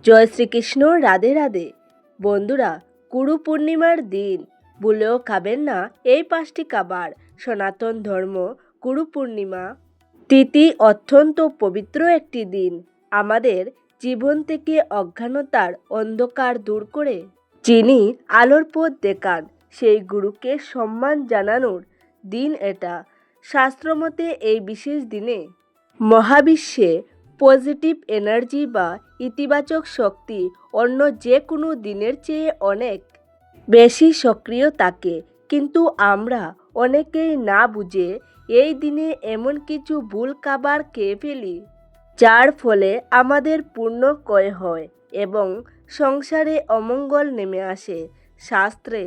জয় শ্রীকৃষ্ণ। রাধে রাধে। বন্ধুরা, গুরু পূর্ণিমার দিন ভুলেও খাবেন না এই 5টি খাবার। সনাতন ধর্ম গুরু পূর্ণিমা তিথি অত্যন্ত পবিত্র একটি দিন। আমাদের জীবন থেকে অজ্ঞানতার অন্ধকার দূর করে যিনি আলোর পথ দেখান, সেই গুরুকে সম্মান জানানোর দিন এটা। শাস্ত্রমতে এই বিশেষ দিনে মহাবিশ্বে পজিটিভ এনার্জি বা ইতিবাচক শক্তি অন্য যে কোনো দিনের চেয়ে অনেক বেশি সক্রিয় থাকে। কিন্তু আমরা অনেকেই না বুঝে এই দিনে এমন কিছু ভুল খাবার খেয়ে ফেলি, যার ফলে আমাদের পূর্ণ ক্ষয় হয় এবং সংসারে অমঙ্গল নেমে আসে। শাস্ত্রে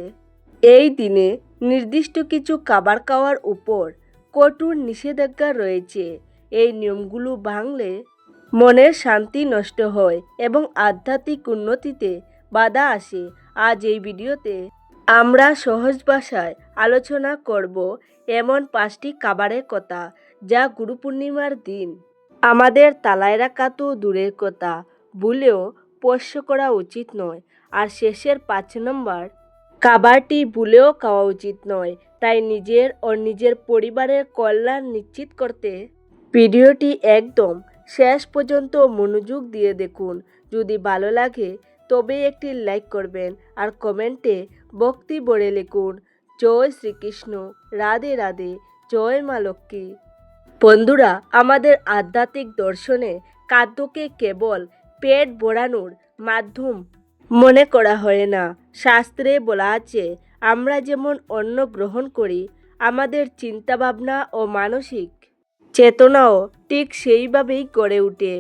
এই দিনে নির্দিষ্ট কিছু খাবার খাওয়ার উপর কঠোর নিষেধাজ্ঞা রয়েছে। এই নিয়মগুলো ভাঙলে মনের শান্তি নষ্ট হয় এবং আধ্যাত্মিক উন্নতিতে বাধা আসে। আজ এই ভিডিওতে আমরা সহজ ভাষায় আলোচনা করব এমন 5টি খাবারের কথা, যা গুরু পূর্ণিমার দিন আমাদের তালায় রাখা তো দূরের কথা, ভুলেও স্পর্শ করা উচিত নয়। আর শেষের 5 নম্বর খাবারটি ভুলেও খাওয়া উচিত নয়। তাই নিজের ও নিজের পরিবারের কল্যাণ নিশ্চিত করতে ভিডিওটি একদম শেষ পর্যন্ত মনোযোগ দিয়ে দেখুন। যদি ভালো লাগে তবে একটি লাইক করবেন আর কমেন্টে ভক্তি ভরে লিখুন, জয় শ্রীকৃষ্ণ, রাধে রাধে, জয় মা লক্ষ্মী। বন্ধুরা, আমাদের আধ্যাত্মিক দর্শনে খাদ্যকে কেবল পেট ভরানোর মাধ্যম মনে করা হয় না। শাস্ত্রে বলা আছে, আমরা যেমন অন্ন গ্রহণ করি, আমাদের চিন্তাভাবনা ও মানসিক চেতনাও ঠিক সেইভাবেই গড়ে ওঠে।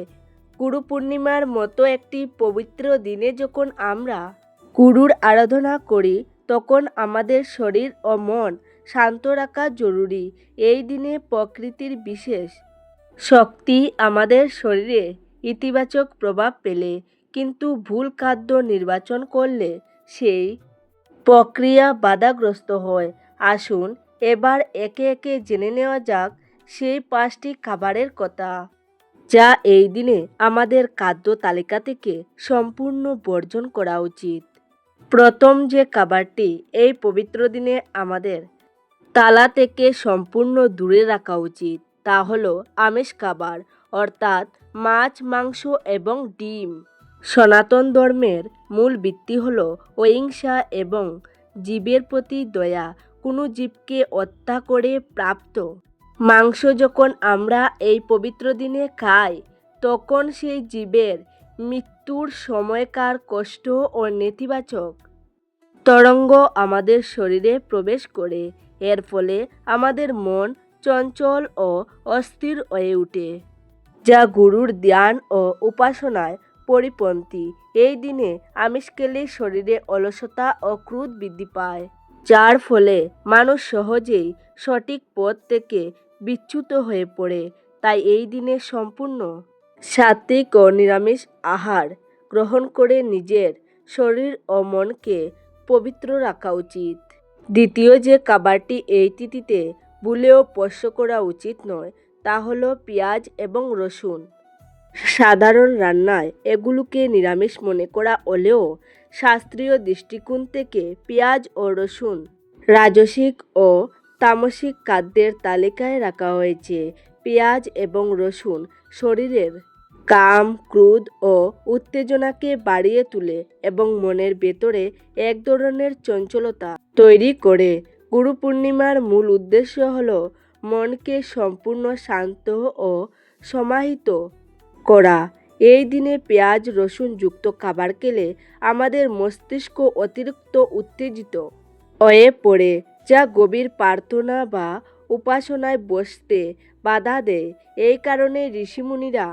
গুরু পূর্ণিমার মতো একটি পবিত্র দিনে যখন আমরা গুরুর আরাধনা করি, তখন আমাদের শরীর ও মন শান্ত রাখা জরুরি। এই দিনে প্রকৃতির বিশেষ শক্তি আমাদের শরীরে ইতিবাচক প্রভাব ফেলে, কিন্তু ভুল খাদ্য নির্বাচন করলে সেই প্রক্রিয়া বাধাগ্রস্ত হয়। আসুন এবার একে একে জেনে নেওয়া যাক সেই 5টি খাবারের কথা, যা এই দিনে আমাদের খাদ্য তালিকা থেকে সম্পূর্ণ বর্জন করা উচিত। প্রথম যে খাবারটি এই পবিত্র দিনে আমাদের তালা থেকে সম্পূর্ণ দূরে রাখা উচিত, তা হলো আমিষ খাবার, অর্থাৎ মাছ, মাংস এবং ডিম। সনাতন ধর্মের মূল ভিত্তি হলো অহিংসা এবং জীবের প্রতি দয়া। কোনো জীবকে হত্যা করে প্রাপ্ত মাংস যখন আমরা এই পবিত্র দিনে খাই, তখন সেই জীবের মৃত্যুর সময়কার কষ্ট ও নেতিবাচক তরঙ্গ আমাদের শরীরে প্রবেশ করে। এর ফলে আমাদের মন চঞ্চল ও অস্থির হয়ে ওঠে, যা গুরুর ধ্যান ও উপাসনায় পরিপন্থী। এই দিনে আমিষ খেলে শরীরে অলসতা ও ক্রোধ বৃদ্ধি পায়, যার ফলে মানুষ সহজেই সঠিক পথ থেকে বিচ্যুত হয়ে পড়ে। তাই এই দিনে সম্পূর্ণ সাত্ত্বিক ও নিরামিষ আহার গ্রহণ করে নিজের শরীর ও মনকে পবিত্র রাখা উচিত। দ্বিতীয় যে খাবারটি এই তিথিতে ভুলেও স্পর্শ করা উচিত নয়, তা হলো পেঁয়াজ এবং রসুন। সাধারণ রান্নায় এগুলোকে নিরামিষ মনে করা হলেও শাস্ত্রীয় দৃষ্টিকোণ থেকে পেঁয়াজ ও রসুন রাজসিক ও তামসিক খাদ্যের তালিকায় রাখা হয়েছে। পেঁয়াজ এবং রসুন শরীরের কাম, ক্রোধ ও উত্তেজনাকে বাড়িয়ে তোলে এবং মনের ভেতরে এক ধরনের চঞ্চলতা তৈরি করে। গুরু পূর্ণিমার মূল উদ্দেশ্য হল মনকে সম্পূর্ণ শান্ত ও সমাহিত করা। এই দিনে পেঁয়াজ রসুন যুক্ত খাবার খেলে আমাদের মস্তিষ্ক অতিরিক্ত উত্তেজিত হয়ে পড়ে, যা গভীর প্রার্থনা বা উপাসনায় বসতে বাধা দেয়। এই কারণে ঋষিমুনিরা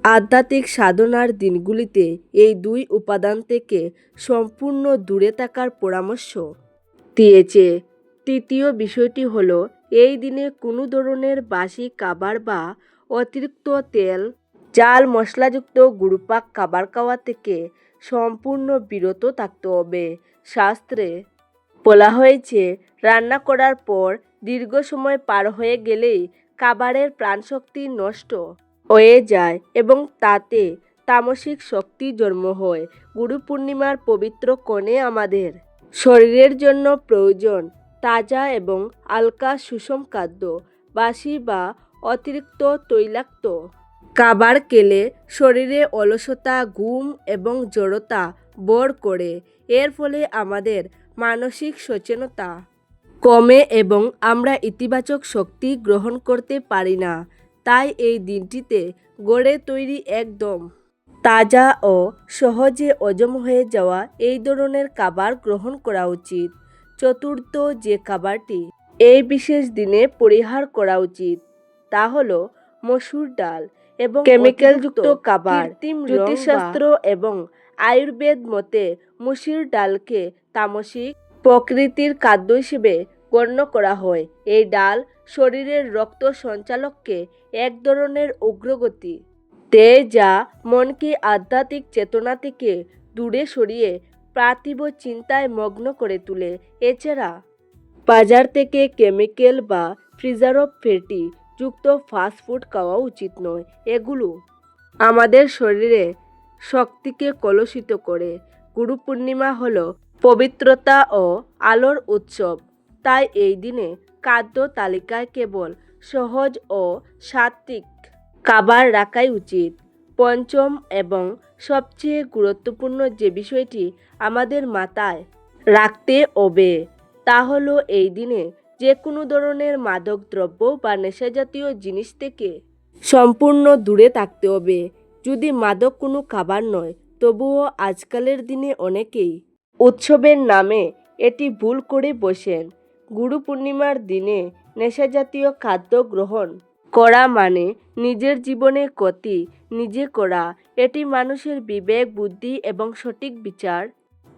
আধ্যাত্মিক সাধনার দিনগুলিতে এই 2 উপাদান থেকে সম্পূর্ণ দূরে থাকার পরামর্শ দিয়েছে। তৃতীয় বিষয়টি হলো, এই দিনে কোনো ধরনের বাসি খাবার বা অতিরিক্ত তেল, ঝাল, মশলাযুক্ত গুরুপাক খাবার খাওয়া থেকে সম্পূর্ণ বিরত থাকতে হবে। শাস্ত্রে বলা হয়েছে, রান্না করার পর দীর্ঘ সময় পার হয়ে গেলেই খাবারের প্রাণশক্তি নষ্ট হয়ে যায় এবং তাতে তামসিক শক্তি জন্ম হয়। গুরু পূর্ণিমার পবিত্র ক্ষণে আমাদের শরীরের জন্য প্রয়োজন তাজা এবং হালকা সুষম খাদ্য। বাসি বা অতিরিক্ত তৈলাক্ত খাবার খেলে শরীরে অলসতা, ঘুম এবং জড়তা ভর করে। এর ফলে আমাদের মানসিক সচেতনতা কমে এবং আমরা ইতিবাচক শক্তি গ্রহণ করতে পারি না। তাই এই দিনটিতে ঘরে তৈরি একদম তাজা ও সহজে হজম হয়ে যাওয়া এই ধরনের খাবার গ্রহণ করা উচিত। চতুর্থ যে খাবারটি এই বিশেষ দিনে পরিহার করা উচিত তা হলো মসুর ডাল এবং কেমিক্যালযুক্ত খাবার। জ্যোতিষশাস্ত্র এবং আয়ুর্বেদ মতে মসুর ডালকে তামসিক প্রকৃতির খাদ্য হিসেবে গণ্য করা হয়। এই ডাল শরীরের রক্ত সঞ্চালককে এক ধরনের অগ্রগতি দেয় যা মনকে আধ্যাত্মিক চেতনা থেকে দূরে সরিয়ে পার্থিব চিন্তায় মগ্ন করে তোলে। এছাড়া বাজার থেকে কেমিক্যাল বা প্রিজারভেটিভ যুক্ত ফাস্টফুড খাওয়া উচিত নয়। এগুলো আমাদের শরীরে শক্তিকে কলুষিত করে। গুরু পূর্ণিমা হলো পবিত্রতা ও আলোর উৎসব। তাই এই দিনে খাদ্য তালিকায় কেবল সহজ ও সাত্ত্বিক খাবার রাখাই উচিত। পঞ্চম এবং সবচেয়ে গুরুত্বপূর্ণ যে বিষয়টি আমাদের মাথায় রাখতে হবে তা হলো এই দিনে যে কোনো ধরনের মাদক দ্রব্য বা নেশাজাতীয় জিনিস থেকে সম্পূর্ণ দূরে থাকতে হবে। যদি মাদক কোনো খাবার নয়, তবুও আজকালের দিনে অনেকেই উৎসবের নামে এটি ভুল করে বসেন। গুরু পূর্ণিমার দিনে নেশাজাতীয় খাদ্য গ্রহণ করা মানে নিজের জীবনে ক্ষতি নিজে করা। এটি মানুষের বিবেক, বুদ্ধি এবং সঠিক বিচার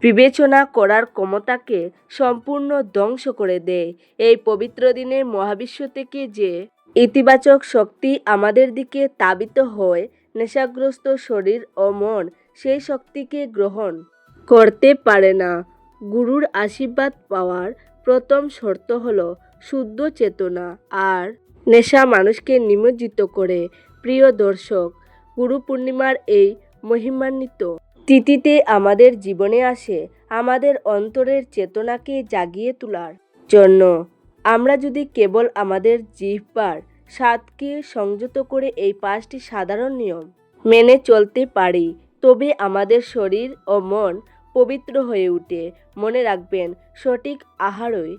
বিবেচনা করার ক্ষমতাকে সম্পূর্ণ ধ্বংস করে দেয়। এই পবিত্র দিনে মহাবিশ্ব থেকে যে ইতিবাচক শক্তি আমাদের দিকে ধাবিত হয়, নেশাগ্রস্ত শরীর ও মন সেই শক্তিকে গ্রহণ করতে পারে না। গুরুর আশীর্বাদ পাওয়ার প্রথম শর্ত হলো শুদ্ধ চেতনা, আর নেশা মানুষকে নিমজ্জিত করে। প্রিয় দর্শক, গুরু পূর্ণিমার এই মহিমান্বিত তিথিতে আমাদের জীবনে আসে আমাদের অন্তরের চেতনাকে জাগিয়ে তোলার জন্য। আমরা যদি কেবল আমাদের জিহ্বার স্বাদকে সংযত করে এই 5টি সাধারণ নিয়ম মেনে চলতে পারি, তবে আমাদের শরীর ও মন পবিত্র হয়ে ওঠে। মনে রাখবেন, সঠিক আহারই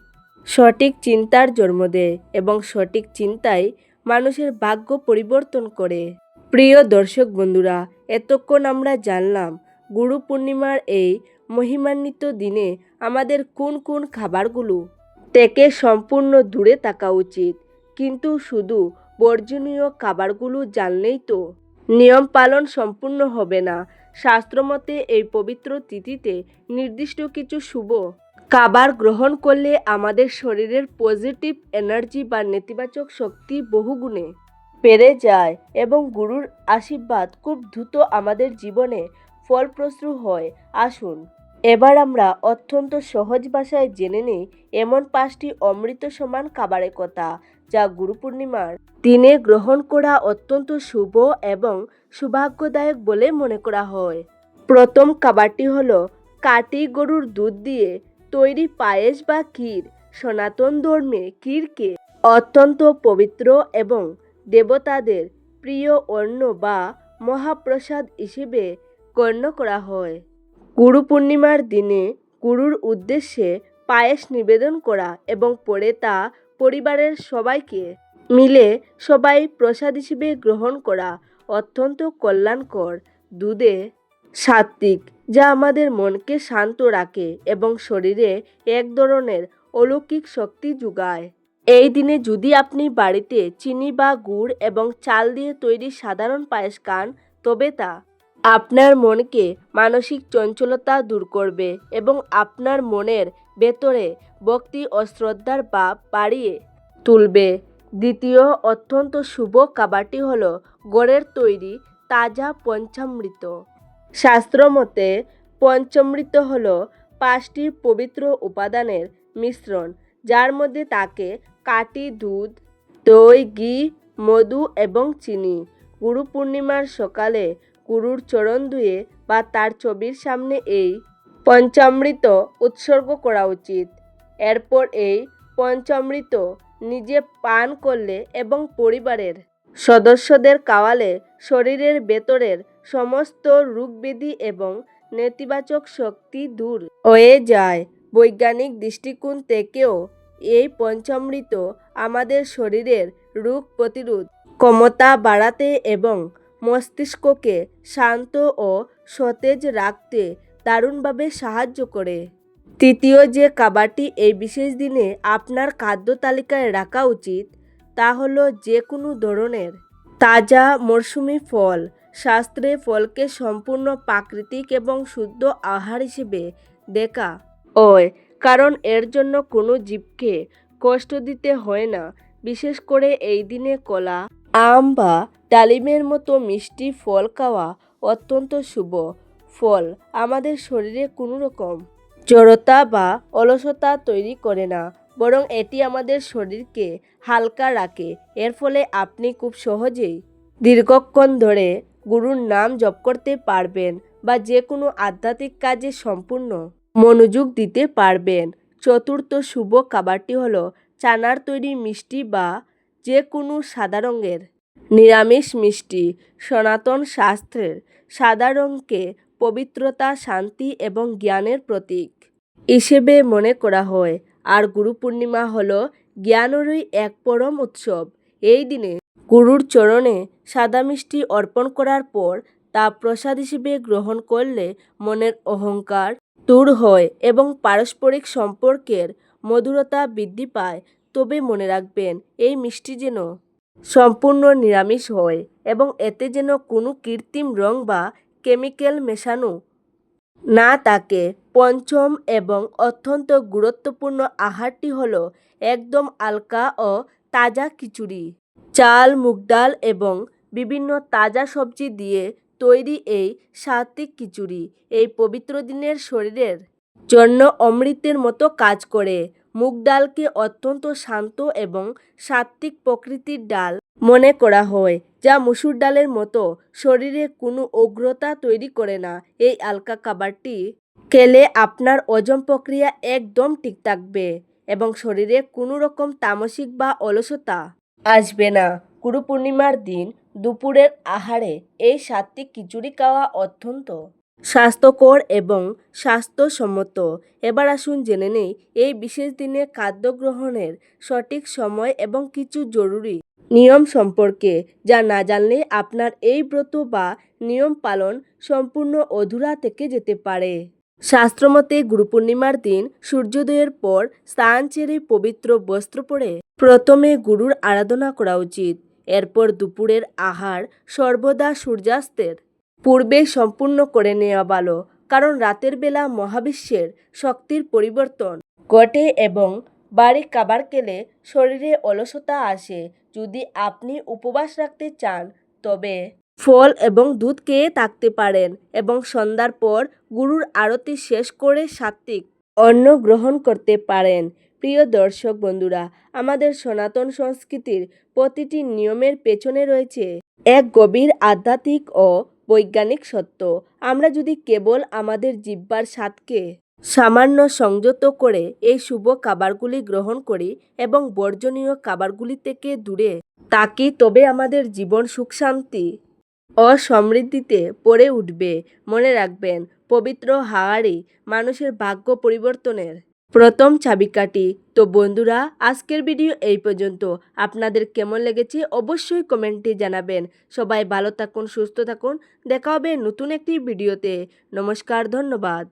সঠিক চিন্তার জন্ম দেয় এবং সঠিক চিন্তাই মানুষের ভাগ্য পরিবর্তন করে। প্রিয় দর্শক বন্ধুরা, এতক্ষণ আমরা জানলাম গুরু পূর্ণিমার এই মহিমান্বিত দিনে আমাদের কোন কোন খাবারগুলো থেকে সম্পূর্ণ দূরে থাকা উচিত। কিন্তু শুধু বর্জনীয় খাবারগুলো জানলেই তো নিয়ম পালন সম্পূর্ণ হবে না। শাস্ত্রমতে এই পবিত্র তিথিতে নির্দিষ্ট কিছু শুভ খাবার গ্রহণ করলে আমাদের শরীরের পজিটিভ এনার্জি বা নেতিবাচক শক্তি বহুগুণে বেড়ে যায় এবং গুরুর আশীর্বাদ খুব দ্রুত আমাদের জীবনে ফলপ্রসূ হয়। আসুন এবার আমরা অত্যন্ত সহজ ভাষায় জেনে নিই এমন 5টি অমৃত সমান খাবারের কথা, যা গুরু পূর্ণিমার দিনে গ্রহণ করা অত্যন্ত শুভ এবং সৌভাগ্যদায়ক বলে মনে করা হয়। প্রথম খাবারটি হলো খাঁটি গরুর দুধ দিয়ে তৈরি পায়েস বা ক্ষীর। সনাতন ধর্মে ক্ষীরকে অত্যন্ত পবিত্র এবং দেবতাদের প্রিয় অন্ন বা মহাপ্রসাদ হিসেবে গণ্য করা হয়। গুরু পূর্ণিমার দিনে গুরুর উদ্দেশ্যে পায়েস নিবেদন করা এবং পরে তা পরিবারের সবাইকে মিলে সবাই প্রসাদ হিসেবে গ্রহণ করা অত্যন্ত কল্যাণকর। দুধে সাত্ত্বিক, যা আমাদের মনকে শান্ত রাখে এবং শরীরে এক ধরনের অলৌকিক শক্তি যোগায়। এই দিনে যদি আপনি বাড়িতে চিনি বা গুড় এবং চাল দিয়ে তৈরি সাধারণ পায়েস খান, তবে তা আপনার মনকে মানসিক চঞ্চলতা দূর করবে এবং আপনার মনের ভেতরে ভক্তি ও শ্রদ্ধার ভাব বাড়িয়ে তুলবে। দ্বিতীয় অত্যন্ত শুভ খাবারটি হলো ঘরের তৈরি তাজা পঞ্চামৃত। শাস্ত্রমতে পঞ্চামৃত হলো 5টি পবিত্র উপাদানের মিশ্রণ, যার মধ্যে থাকে খাঁটি দুধ, দই, ঘি, মধু এবং চিনি। গুরু পূর্ণিমার সকালে গুরুর চরণ ধুয়ে বা তার ছবির সামনে এই পঞ্চামৃত উৎসর্গ করা উচিত। এরপর এই পঞ্চামৃত নিজে পান করলে এবং পরিবারের সদস্যদের খাওয়ালে শরীরের ভেতরের সমস্ত রোগব্যাধি এবং নেতিবাচক শক্তি দূর হয়ে যায়। বৈজ্ঞানিক দৃষ্টিকোণ থেকেও এই পঞ্চামৃত আমাদের শরীরের রোগ প্রতিরোধ ক্ষমতা বাড়াতে এবং মস্তিষ্ককে শান্ত ও সতেজ রাখতে দারুণভাবে সাহায্য করে। তৃতীয় যে খাবারটি এই বিশেষ দিনে আপনার খাদ্য তালিকায় রাখা উচিত তা হলো যে কোনো ধরনের তাজা মরশুমি ফল। শাস্ত্রে ফলকে সম্পূর্ণ প্রাকৃতিক এবং শুদ্ধ আহার হিসেবে দেখা হয়, কারণ এর জন্য কোনো জীবকে কষ্ট দিতে হয় না। বিশেষ করে এই দিনে কলা, আম বা ডালিমের মতো মিষ্টি ফল খাওয়া অত্যন্ত শুভ। ফল আমাদের শরীরে কোনো রকম জড়তা বা অলসতা তৈরি করে না, বরং এটি আমাদের শরীরকে হালকা রাখে। এর ফলে আপনি খুব সহজেই দীর্ঘক্ষণ ধরে গুরুর নাম জপ করতে পারবেন বা যে কোনো আধ্যাত্মিক কাজে সম্পূর্ণ মনোযোগ দিতে পারবেন। চতুর্থ শুভ খাবারটি হলো চানার তৈরি মিষ্টি বা যে কোনো সাদা রঙের নিরামিষ মিষ্টি। সনাতন শাস্ত্রের সাদা রঙকে পবিত্রতা, শান্তি এবং জ্ঞানের প্রতীক হিসেবে মনে করা হয়, আর গুরু পূর্ণিমা হলো জ্ঞানেরই এক পরম উৎসব। এই দিনে গুরুর চরণে সাদা মিষ্টি অর্পণ করার পর তা প্রসাদ হিসেবে গ্রহণ করলে মনের অহংকার দূর হয় এবং পারস্পরিক সম্পর্কের মধুরতা বৃদ্ধি পায়। তবে মনে রাখবেন, এই মিষ্টি যেন সম্পূর্ণ নিরামিষ হয় এবং এতে যেন কোনো কৃত্রিম রং বা কেমিক্যাল মেশানো না থাকে। পঞ্চম এবং অত্যন্ত গুরুত্বপূর্ণ আহারটি হলো একদম হালকা ও তাজা খিচুড়ি। চাল, মুগ ডাল এবং বিভিন্ন তাজা সবজি দিয়ে তৈরি এই সাত্বিক খিচুড়ি এই পবিত্র দিনের শরীরের জন্য অমৃতের মতো কাজ করে। মুগ ডালকে অত্যন্ত শান্ত এবং সাত্বিক প্রকৃতির ডাল মনে করা হয়, যা মসুর ডালের মতো শরীরে কোনো উগ্রতা তৈরি করে না। এই হালকা খাবারটি খেলে আপনার হজম প্রক্রিয়া একদম ঠিক থাকবে এবং শরীরে কোনো রকম তামসিক বা অলসতা আসবে না। গুরু পূর্ণিমার দিন দুপুরের আহারে এই সাত্বিক খিচুড়ি খাওয়া অত্যন্ত স্বাস্থ্যকর এবং স্বাস্থ্যসম্মত। এবার আসুন জেনে নেই এই বিশেষ দিনে খাদ্য গ্রহণের সঠিক সময় এবং কিছু জরুরি নিয়ম সম্পর্কে, যা না জানলে আপনার এই ব্রত বা নিয়ম পালন সম্পূর্ণ অধুরা থেকে যেতে পারে। শাস্ত্রমতে গুরু পূর্ণিমার দিন সূর্যোদয়ের পর স্নান ছেড়ে পবিত্র বস্ত্র পরে প্রথমে গুরুর আরাধনা করা উচিত। এরপর দুপুরের আহার সর্বদা সূর্যাস্তের পূর্বে সম্পূর্ণ করে নেওয়া ভালো, কারণ রাতের বেলা মহাবিশ্বের শক্তির পরিবর্তন ঘটে এবং ভারী খাবার খেলে শরীরে অলসতা আসে। যদি আপনি উপবাস রাখতে চান তবে ফল এবং দুধ খেয়ে থাকতে পারেন এবং সন্ধ্যার পর গুরুর আরতি শেষ করে সাত্বিক অন্ন গ্রহণ করতে পারেন। প্রিয় দর্শক বন্ধুরা, আমাদের সনাতন সংস্কৃতির প্রতিটি নিয়মের পেছনে রয়েছে এক গভীর আধ্যাত্মিক ও বৈজ্ঞানিক সত্য। আমরা যদি কেবল আমাদের জিহ্বার স্বাদকে সামান্য সংযত করে এই শুভ খাবারগুলি গ্রহণ করি এবং বর্জনীয় খাবারগুলি থেকে দূরে থাকি, তবে আমাদের জীবন সুখ, শান্তি ও সমৃদ্ধিতে ভরে উঠবে। মনে রাখবেন, পবিত্র আহারই মানুষের ভাগ্য পরিবর্তনের প্রথম চাবিকাঠি। তো বন্ধুরা, আজকের ভিডিও এই পর্যন্ত। আপনাদের কেমন লেগেছে অবশ্যই কমেন্টে জানাবেন। সবাই ভালো থাকুন, সুস্থ থাকুন। দেখা হবে নতুন একটি ভিডিওতে। নমস্কার, ধন্যবাদ।